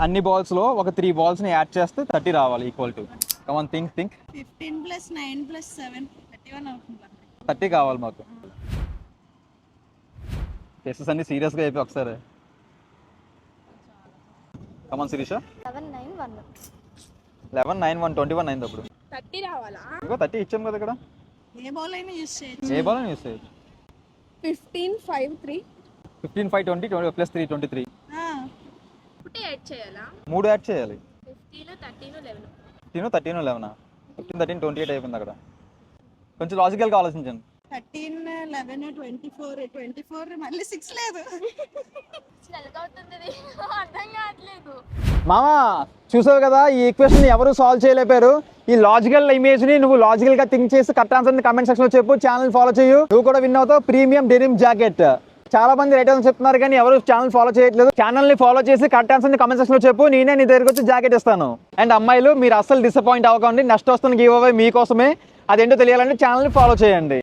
అన్ని బాల్స్ లో ఒక 3 balls ని యాడ్ చేస్తే 30 రావాలి ఈక్వల్ టు. కమాన్ థింక్ 15 + 9 + 7 31 అవుతుంది. 30 కావాలి మాకు. కేసెస్ అన్ని సీరియస్ గా అయిపోయి ఒకసారి. కమాన్ శిరీష. 11 9 1 11 9 1 21 అయింది అప్పుడు. 30 రావాలా? ఇంకో 30 ఇచ్చాం కదా ఇక్కడ. ఏ బాల్ అయినా యూస్ చేయొచ్చు. ఏ బాల్ యూస్ చేయొచ్చు. 15 5 3 15 5 20 20 + 3 23. ఒకటి యాడ్ చేయాలా? 3 యాడ్ చేయాలి. 15 13 11 15 13 11 15 13 28 అయిపోయింది అక్కడ. కొంచెం లాజికల్ గా ఆలోచించండి. 13 11 24 24 మళ్ళీ 6 లేదు. అవుతుంది అర్థం కావట్లేదు. మామా చూసావు కదా, ఈ ఈక్వేషన్ ఎవరు సాల్వ్ చేయలేపారు. ఈ లాజికల్ ఇమేజ్ ని నువ్వు లాజికల్ గా థింక్ చేసి కరెక్ట్ ఆన్సర్ ని కామెంట్ సెక్షన్ లో చెప్పు. ఛానల్ ఫాలో చేయు, నువ్వు కూడా విన్ అవుతావు ప్రీమియం డెనిమ్ జాకెట్. చాలా మంది రైట్ ఆన్సర్ చెప్తున్నారు కానీ ఎవరు ఛానల్ ఫాలో చేయట్లేదు. ఛానల్ ని ఫాలో చేసి కరెక్ట్ ఆన్సర్ ని కామెంట్ సెక్షన్ లో చెప్పు, నేనే నీ దగ్గరికి వచ్చి జాకెట్ ఇస్తాను. అండ్ అమ్మాయిలు మీరు అస్సలు డిసప్పాయింట్ అవ్వకండి, నెక్స్ట్ వస్తున్న గివ్ అవే మీకోసమే. అదేంటో తెలియాలంటే ఛానల్ ని ఫాలో చేయండి.